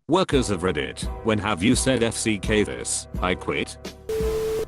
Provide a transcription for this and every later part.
Workers of Reddit, when have you said FCK this? I quit.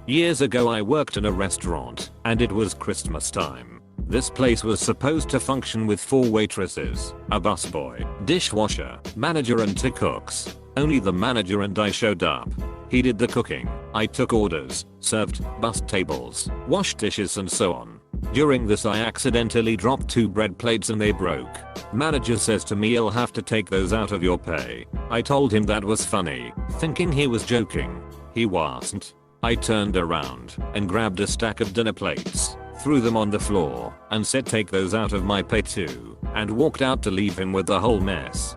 Years ago I worked in a restaurant, and it was Christmas time. This place was supposed to function with 4 waitresses, a busboy, dishwasher, manager and 2 cooks. Only the manager and I showed up. He did the cooking, I took orders, served, bussed tables, washed dishes and so on. During this I accidentally dropped 2 bread plates and they broke. Manager says to me, you'll have to take those out of your pay. I told him that was funny, thinking he was joking. He wasn't. I turned around and grabbed a stack of dinner plates, threw them on the floor, and said take those out of my pay too, and walked out to leave him with the whole mess.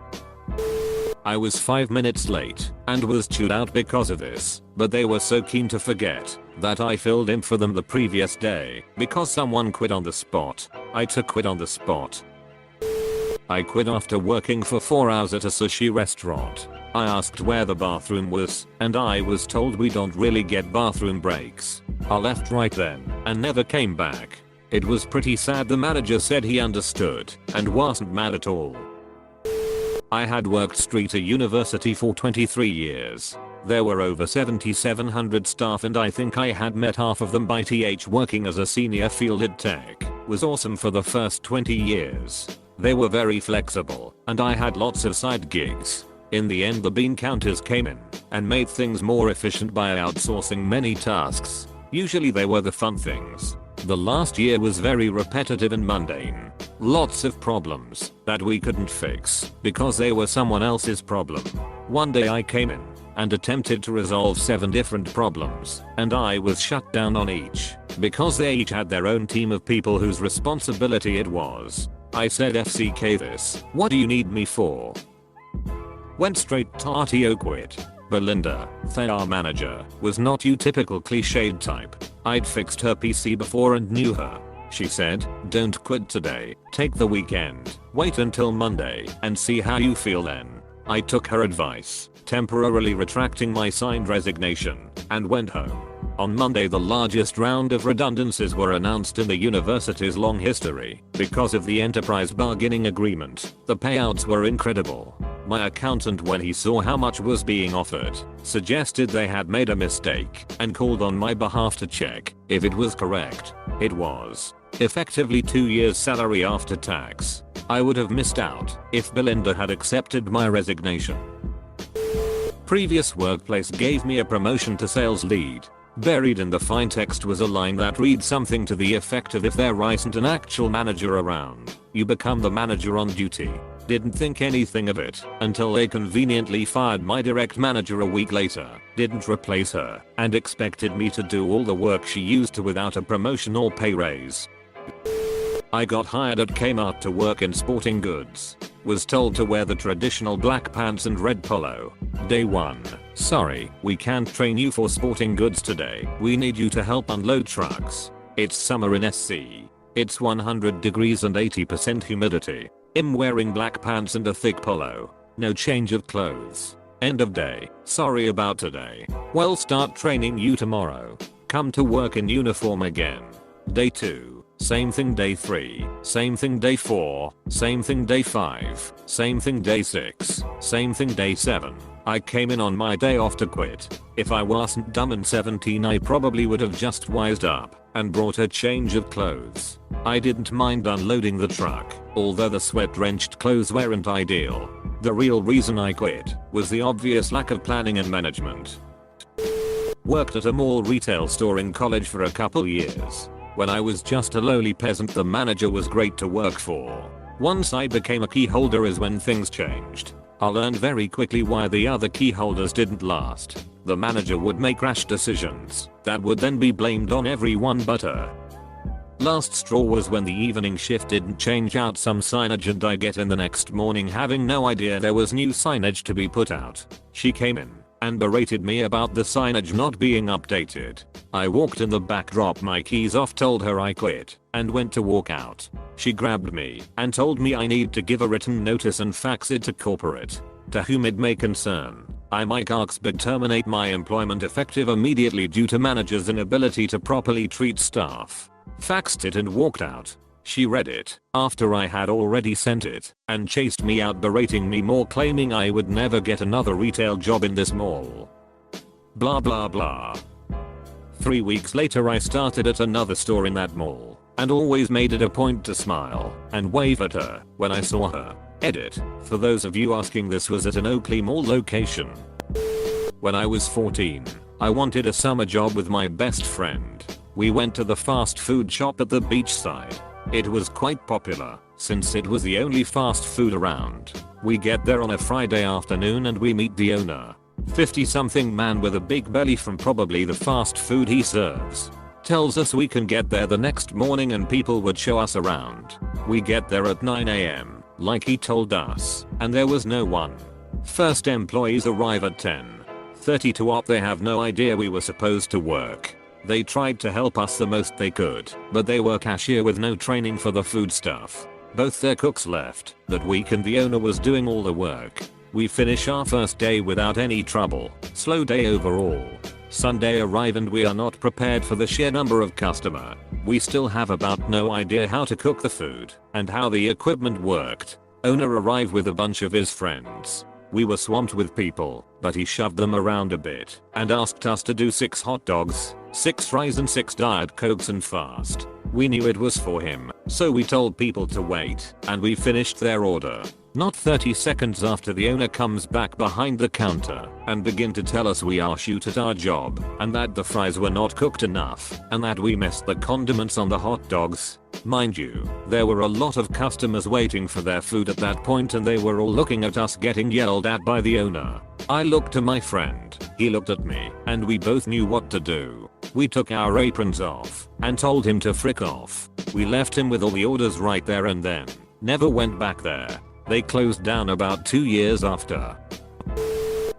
I was 5 minutes late and was chewed out because of this, but they were so keen to forget that I filled in for them the previous day because someone quit on the spot. I took quit on the spot. I quit after working for 4 hours at a sushi restaurant. I asked where the bathroom was, and I was told we don't really get bathroom breaks. I left right then and never came back. It was pretty sad. The manager said he understood and wasn't mad at all. I had worked street at university for 23 years. There were over 7,700 staff and I think I had met half of them by th. Working as a senior fielded tech was awesome for the first 20 years. They were very flexible and I had lots of side gigs. In the end the bean counters came in and made things more efficient by outsourcing many tasks. Usually they were the fun things. The last year was very repetitive and mundane. Lots of problems that we couldn't fix because they were someone else's problem. One day I came in and attempted to resolve 7 different problems, and I was shut down on each because they each had their own team of people whose responsibility it was. I said FCK this, what do you need me for? Went straight to RTO, quit. Belinda, our manager, was not your typical cliched type. I'd fixed her PC before and knew her. She said, don't quit today, take the weekend, wait until Monday and see how you feel then. I took her advice, temporarily retracting my signed resignation, and went home. On Monday the largest round of redundancies were announced in the university's long history. Because of the enterprise bargaining agreement, the payouts were incredible. My accountant, when he saw how much was being offered, suggested they had made a mistake and called on my behalf to check if it was correct. It was. Effectively 2 years' salary after tax. I would have missed out if Belinda had accepted my resignation. Previous workplace gave me a promotion to sales lead. Buried in the fine text was a line that read something to the effect of, if there isn't an actual manager around, you become the manager on duty. Didn't think anything of it until they conveniently fired my direct manager a week later, didn't replace her, and expected me to do all the work she used to without a promotion or pay raise. I got hired at Kmart to work in sporting goods. Was told to wear the traditional black pants and red polo. Day 1. Sorry, we can't train you for sporting goods today. We need you to help unload trucks. It's summer in SC. It's 100 degrees and 80% humidity. I'm wearing black pants and a thick polo. No change of clothes. End of day. Sorry about today. Well, start training you tomorrow. Come to work in uniform again. Day 2. Same thing day 3, same thing day 4, same thing day 5, same thing day 6, same thing day 7. I came in on my day off to quit. If I wasn't dumb and 17 I probably would have just wised up and brought a change of clothes. I didn't mind unloading the truck, although the sweat-drenched clothes weren't ideal. The real reason I quit was the obvious lack of planning and management. Worked at a mall retail store in college for a couple years. When I was just a lowly peasant, the manager was great to work for. Once I became a key holder is when things changed. I learned very quickly why the other key holders didn't last. The manager would make rash decisions that would then be blamed on everyone but her. Last straw was when the evening shift didn't change out some signage and I get in the next morning having no idea there was new signage to be put out. She came in and berated me about the signage not being updated. I walked in the back, dropped my keys off, told her I quit, and went to walk out. She grabbed me and told me I need to give a written notice and fax it to corporate. To whom it may concern, I might ask but terminate my employment effective immediately due to manager's inability to properly treat staff. Faxed it and walked out. She read it after I had already sent it and chased me out, berating me more, claiming I would never get another retail job in this mall. Blah blah blah. 3 weeks later I started at another store in that mall and always made it a point to smile and wave at her when I saw her. Edit. For those of you asking, this was at an Oakley Mall location. When I was 14, I wanted a summer job with my best friend. We went to the fast food shop at the beachside. It was quite popular since it was the only fast food around. We get there on a Friday afternoon and we meet the owner. 50-something man with a big belly from probably the fast food he serves. Tells us we can get there the next morning and people would show us around. We get there at 9 AM, like he told us, and there was no one. First employees arrive at 10:30 to op. They have no idea we were supposed to work. They tried to help us the most they could, but they were cashier with no training for the food stuff. Both their cooks left that week and the owner was doing all the work. We finish our first day without any trouble. Slow day overall. Sunday arrive and we are not prepared for the sheer number of customer. We still have about no idea how to cook the food and how the equipment worked. Owner arrived with a bunch of his friends. We were swamped with people, but he shoved them around a bit and asked us to do 6 hot dogs, 6 fries and 6 Diet Cokes and fast. We knew it was for him, so we told people to wait and we finished their order. Not 30 seconds after, the owner comes back behind the counter and begin to tell us we are shit at our job and that the fries were not cooked enough and that we missed the condiments on the hot dogs. Mind you, there were a lot of customers waiting for their food at that point and they were all looking at us getting yelled at by the owner. I looked to my friend, he looked at me, and we both knew what to do. We took our aprons off and told him to frick off. We left him with all the orders right there and then. Never went back there. They closed down about 2 years after.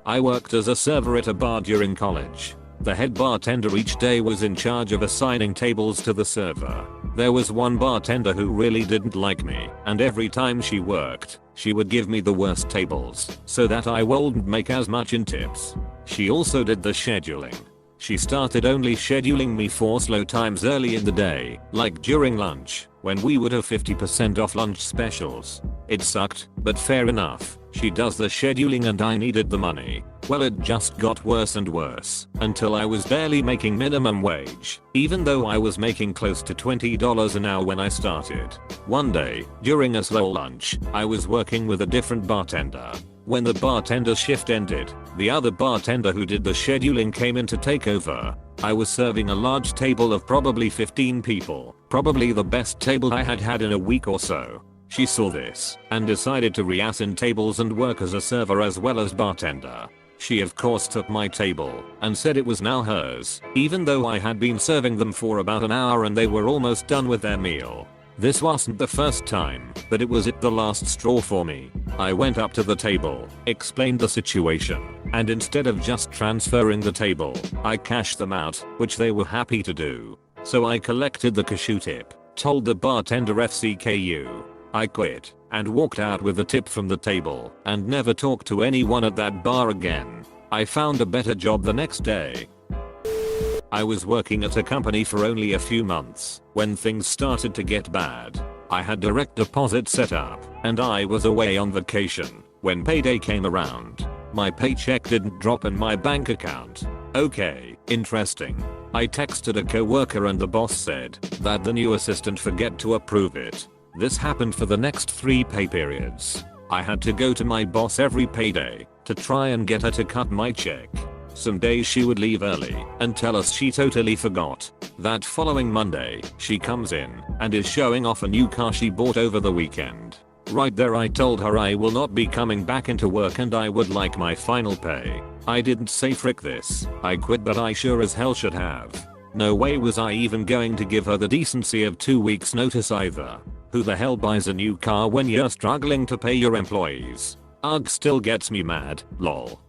I worked as a server at a bar during college. The head bartender each day was in charge of assigning tables to the server. There was one bartender who really didn't like me, and every time she worked, she would give me the worst tables so that I wouldn't make as much in tips. She also did the scheduling. She started only scheduling me for slow times early in the day, like during lunch, when we would have 50% off lunch specials. It sucked, but fair enough. She does the scheduling and I needed the money. Well, it just got worse and worse until I was barely making minimum wage, even though I was making close to $20 an hour when I started. One day, during a slow lunch, I was working with a different bartender. When the bartender's shift ended, the other bartender who did the scheduling came in to take over. I was serving a large table of probably 15 people, probably the best table I had had in a week or so. She saw this and decided to reassign tables and work as a server as well as bartender. She of course took my table and said it was now hers, even though I had been serving them for about an hour and they were almost done with their meal. This wasn't the first time, but it was the last straw for me. I went up to the table, explained the situation, and instead of just transferring the table, I cashed them out, which they were happy to do. So I collected the cashew tip, told the bartender FCKU. I quit and walked out with the tip from the table and never talked to anyone at that bar again. I found a better job the next day. I was working at a company for only a few months when things started to get bad. I had direct deposit set up and I was away on vacation. When payday came around, my paycheck didn't drop in my bank account. Okay, interesting. I texted a coworker and the boss said that the new assistant forgot to approve it. This happened for the next 3 pay periods. I had to go to my boss every payday to try and get her to cut my check. Some days she would leave early and tell us she totally forgot. That following Monday, she comes in and is showing off a new car she bought over the weekend. Right there I told her I will not be coming back into work and I would like my final pay. I didn't say frick this, I quit, but I sure as hell should have. No way was I even going to give her the decency of 2 weeks notice either. Who the hell buys a new car when you're struggling to pay your employees? Ugh, still gets me mad, lol.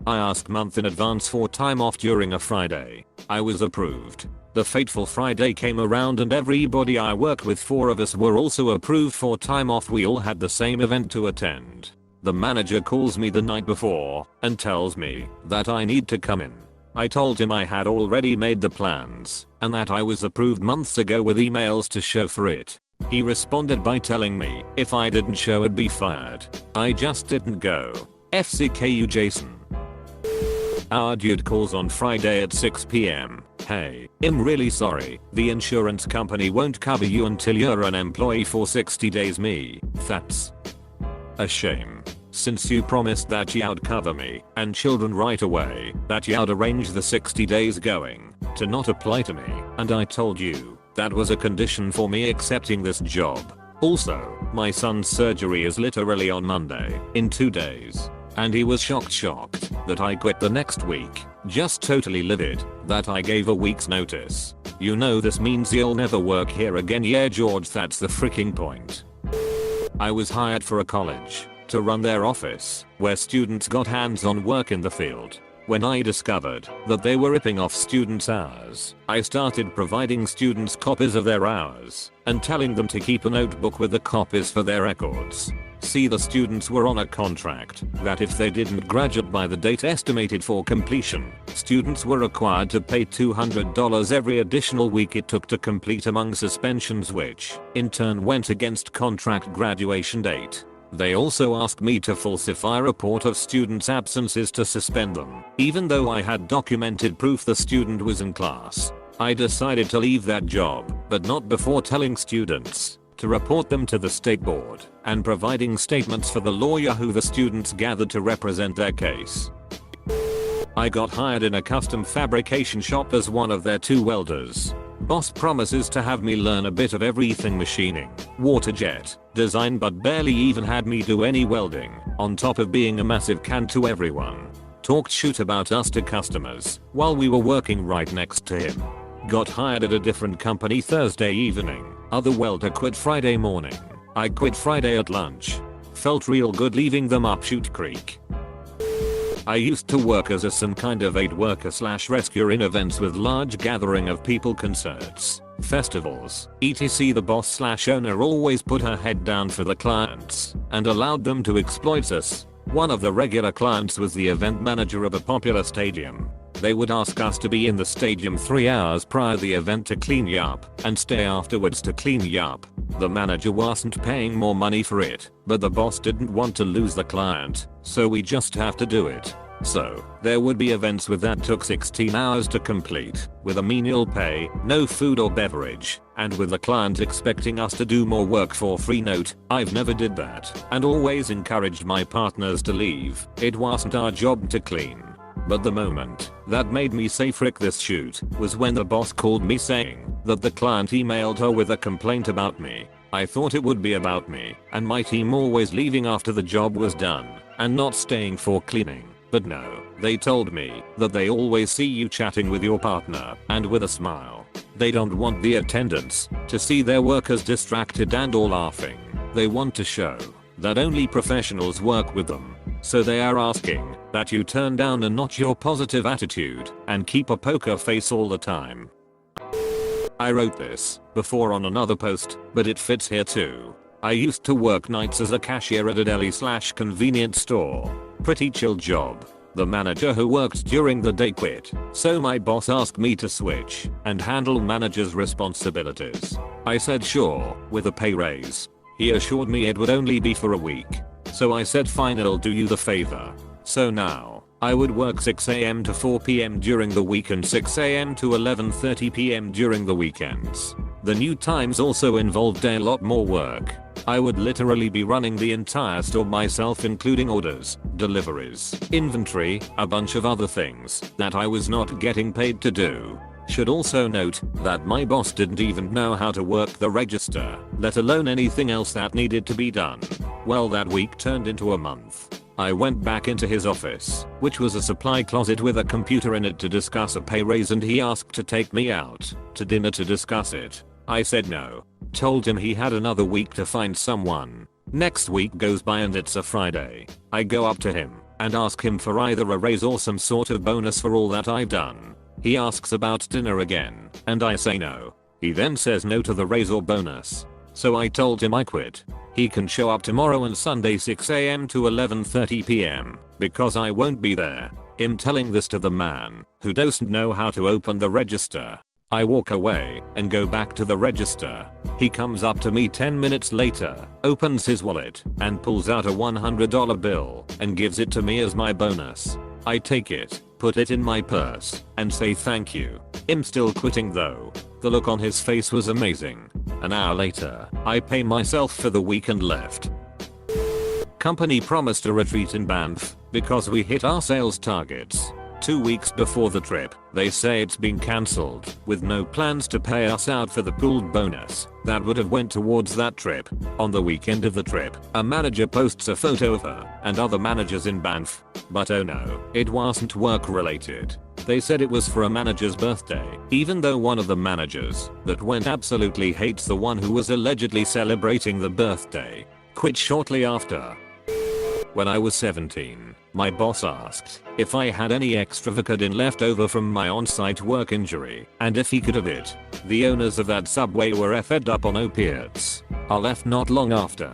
I asked month in advance for time off during a Friday. I was approved. The fateful Friday came around and everybody I worked with, 4 of us, were also approved for time off. We all had the same event to attend. The manager calls me the night before and tells me that I need to come in. I told him I had already made the plans and that I was approved months ago with emails to show for it. He responded by telling me if I didn't show I'd be fired. I just didn't go. FCKU Jason. Our dude calls on Friday at 6 p.m. Hey, I'm really sorry. The insurance company won't cover you until you're an employee for 60 days. That's a shame. Since you promised that you'd cover me and children right away, that you'd arrange the 60 days going to not apply to me, and I told you that was a condition for me accepting this job. Also, my son's surgery is literally on Monday, in 2 days. And he was shocked that I quit the next week, just totally livid that I gave a week's notice. You know this means you'll never work here again. Yeah George, that's the freaking point. I was hired for a college to run their office where students got hands-on work in the field. When I discovered that they were ripping off students' hours, I started providing students copies of their hours and telling them to keep a notebook with the copies for their records. See, the students were on a contract that if they didn't graduate by the date estimated for completion, students were required to pay $200 every additional week it took to complete, among suspensions, which in turn went against contract graduation date. They also asked me to falsify a report of students' absences to suspend them, even though I had documented proof the student was in class. I decided to leave that job, but not before telling students to report them to the state board and providing statements for the lawyer who the students gathered to represent their case. I got hired in a custom fabrication shop as one of their 2 welders. Boss promises to have me learn a bit of everything machining, water jet, design, but barely even had me do any welding, on top of being a massive can to everyone. Talked shit about us to customers while we were working right next to him. Got hired at a different company Thursday evening. Other welder quit Friday morning. I quit Friday at lunch. Felt real good leaving them up Chute Creek. I used to work as some kind of aid worker / rescuer in events with large gathering of people, concerts, festivals, etc. The boss / owner always put her head down for the clients and allowed them to exploit us. One of the regular clients was the event manager of a popular stadium. They would ask us to be in the stadium 3 hours prior to the event to clean you up and stay afterwards to clean you up. The manager wasn't paying more money for it, but the boss didn't want to lose the client, so we just have to do it. So, there would be events with that took 16 hours to complete, with a menial pay, no food or beverage, and with the client expecting us to do more work for free. Note, I've never did that, and always encouraged my partners to leave. It wasn't our job to clean. But the moment that made me say frick this shoot was when the boss called me saying that the client emailed her with a complaint about me. I thought it would be about me and my team always leaving after the job was done and not staying for cleaning. But no, they told me that they always see you chatting with your partner and with a smile. They don't want the attendants to see their workers distracted and or laughing. They want to show that only professionals work with them. So they are asking that you turn down a notch your positive attitude and keep a poker face all the time. I wrote this before on another post, but it fits here too. I used to work nights as a cashier at a deli / convenience store. Pretty chill job. The manager who worked during the day quit, so my boss asked me to switch and handle manager's responsibilities. I said sure, with a pay raise. He assured me it would only be for a week. So I said fine, I'll do you the favor. So now, I would work 6 AM to 4 PM during the week and 6 AM to 11:30 PM during the weekends. The new times also involved a lot more work. I would literally be running the entire store myself, including orders, deliveries, inventory, a bunch of other things that I was not getting paid to do. Should also note that my boss didn't even know how to work the register, let alone anything else that needed to be done. Well, that week turned into a month. I went back into his office, which was a supply closet with a computer in it, to discuss a pay raise, and he asked to take me out to dinner to discuss it. I said no. Told him he had another week to find someone. Next week goes by and it's a Friday. I go up to him and ask him for either a raise or some sort of bonus for all that I've done. He asks about dinner again, and I say no. He then says no to the raise or bonus. So I told him I quit. He can show up tomorrow and Sunday 6 AM to 11:30 PM, because I won't be there. Him telling this to the man who doesn't know how to open the register. I walk away and go back to the register. He comes up to me 10 minutes later, opens his wallet, and pulls out a $100 bill and gives it to me as my bonus. I take it, put it in my purse, and say thank you. I'm still quitting though. The look on his face was amazing. An hour later, I pay myself for the week and left. Company promised a retreat in Banff because we hit our sales targets. 2 weeks before the trip, they say it's been cancelled, with no plans to pay us out for the pooled bonus that would have went towards that trip. On the weekend of the trip, a manager posts a photo of her and other managers in Banff. But oh no, it wasn't work related. They said it was for a manager's birthday, even though one of the managers that went absolutely hates the one who was allegedly celebrating the birthday. Quit shortly after. When I was 17, my boss asked if I had any extra Vicodin left over from my on-site work injury, and if he could have it. The owners of that Subway were fed up on opiates. I left not long after.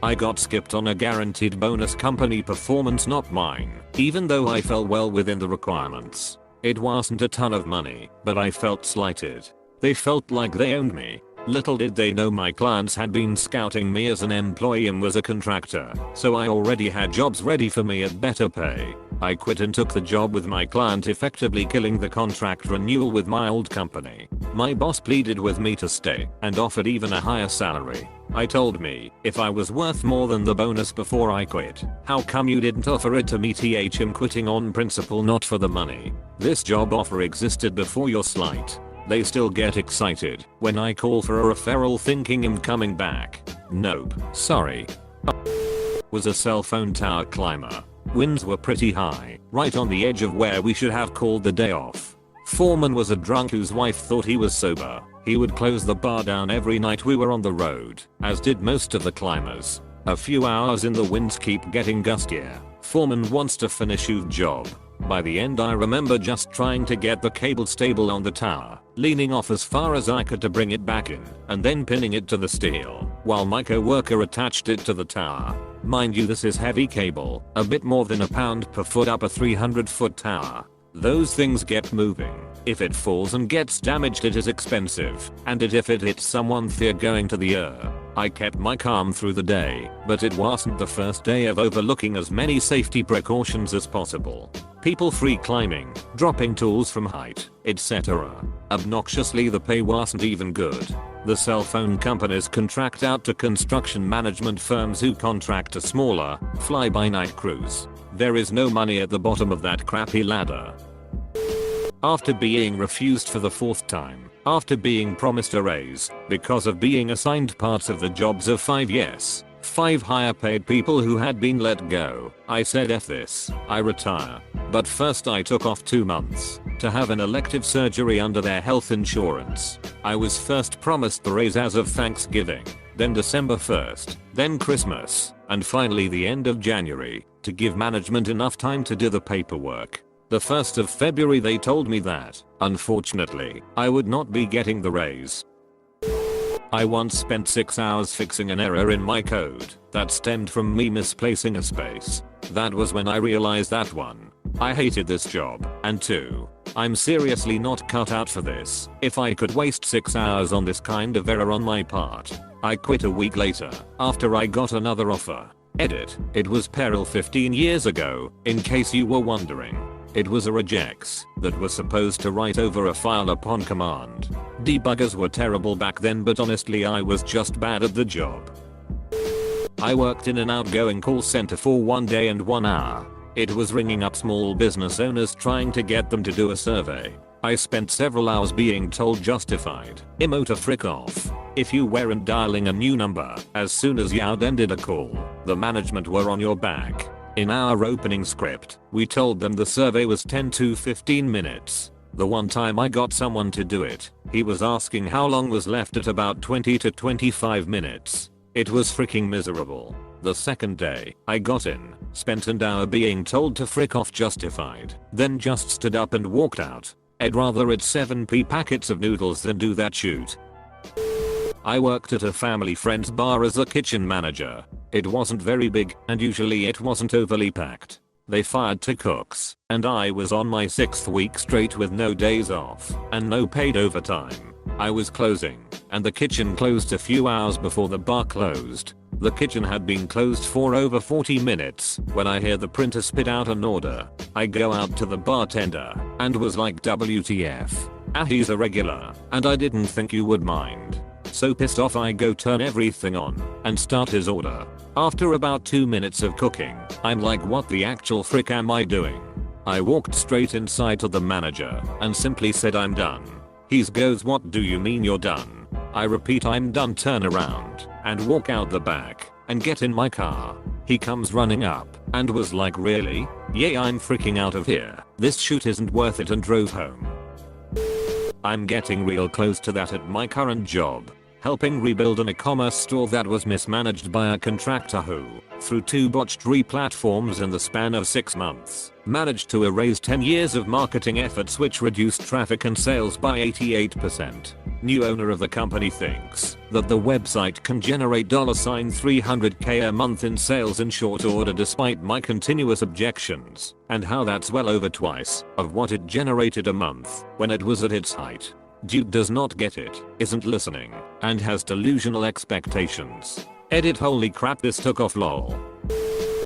I got skipped on a guaranteed bonus, company performance not mine, even though I fell well within the requirements. It wasn't a ton of money, but I felt slighted. They felt like they owned me. Little did they know my clients had been scouting me as an employee and was a contractor, so I already had jobs ready for me at better pay. I quit and took the job with my client, effectively killing the contract renewal with my old company. My boss pleaded with me to stay and offered even a higher salary. I told me if I was worth more than the bonus before I quit, how come you didn't offer it to me? I'm quitting on principle, not for the money. This job offer existed before your slight. They still get excited when I call for a referral thinking I'm coming back. Nope, sorry. Was a cell phone tower climber. Winds were pretty high, right on the edge of where we should have called the day off. Foreman was a drunk whose wife thought he was sober. He would close the bar down every night we were on the road, as did most of the climbers. A few hours in, the winds keep getting gustier. Foreman wants to finish his job. By the end, I remember just trying to get the cable stable on the tower, leaning off as far as I could to bring it back in, and then pinning it to the steel, while my co-worker attached it to the tower. Mind you, this is heavy cable, a bit more than a pound per foot up a 300-foot tower. Those things get moving. If it falls and gets damaged, it is expensive, and if it hits someone, they're going to the earth. I kept my calm through the day, but it wasn't the first day of overlooking as many safety precautions as possible. People free climbing, dropping tools from height, etc. Obnoxiously, the pay wasn't even good. The cell phone companies contract out to construction management firms who contract to smaller, fly-by-night crews. There is no money at the bottom of that crappy ladder. After being refused for the 4th time, after being promised a raise, because of being assigned parts of the jobs of 5 higher paid people who had been let go, I said F this, I retire. But first I took off 2 months to have an elective surgery under their health insurance. I was first promised the raise as of Thanksgiving, then December 1st, then Christmas, and finally the end of January, to give management enough time to do the paperwork. The 1st of February they told me that, unfortunately, I would not be getting the raise. I once spent 6 hours fixing an error in my code that stemmed from me misplacing a space. That was when I realized that 1, I hated this job, and 2, I'm seriously not cut out for this. If I could waste 6 hours on this kind of error on my part. I quit a week later, after I got another offer. Edit, it was Peril 15 years ago, in case you were wondering. It was a regex that was supposed to write over a file upon command. Debuggers were terrible back then, but honestly I was just bad at the job. I worked in an outgoing call center for 1 day and 1 hour. It was ringing up small business owners trying to get them to do a survey. I spent several hours being told justified, emo to frick off, if you weren't dialing a new number as soon as you ended a call, the management were on your back. In our opening script, we told them the survey was 10 to 15 minutes. The one time I got someone to do it, he was asking how long was left at about 20 to 25 minutes. It was freaking miserable. The second day, I got in, spent an hour being told to frick off justified, then just stood up and walked out. I'd rather eat 7p packets of noodles than do that shoot. I worked at a family friend's bar as a kitchen manager. It wasn't very big, and usually it wasn't overly packed. They fired 2 cooks, and I was on my 6th week straight with no days off and no paid overtime. I was closing, and the kitchen closed a few hours before the bar closed. The kitchen had been closed for over 40 minutes when I hear the printer spit out an order. I go out to the bartender and was like, WTF. He's a regular, and I didn't think you would mind. So pissed off I go turn everything on and start his order. After about 2 minutes of cooking, I'm like, what the actual frick am I doing? I walked straight inside to the manager and simply said, I'm done. He goes, what do you mean you're done? I repeat, I'm done. Turn around and walk out the back and get in my car. He comes running up and was like, really? Yeah, I'm freaking out of here. This shoot isn't worth it, and drove home. I'm getting real close to that at my current job, helping rebuild an e-commerce store that was mismanaged by a contractor who, through 2 botched re-platforms in the span of 6 months, managed to erase 10 years of marketing efforts which reduced traffic and sales by 88%. New owner of the company thinks that the website can generate $300K a month in sales in short order despite my continuous objections, and how that's well over twice of what it generated a month when it was at its height. Dude does not get it, isn't listening, and has delusional expectations. Edit, holy crap, this took off, lol.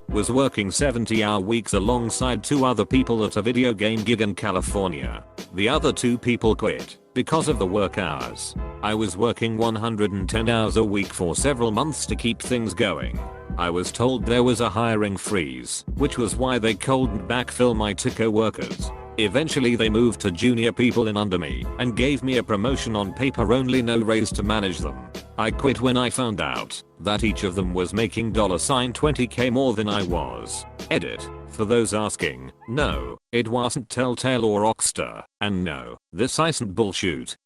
Was working 70-hour weeks alongside 2 other people at a video game gig in California. The other 2 people quit because of the work hours. I was working 110 hours a week for several months to keep things going. I was told there was a hiring freeze, which was why they couldn't backfill my 2 co-workers. Eventually they moved to junior people in under me and gave me a promotion on paper only, no raise to manage them. I quit when I found out that each of them was making $20K more than I was. Edit. For those asking, no, it wasn't Telltale or Rockstar, and no, this isn't bullshit.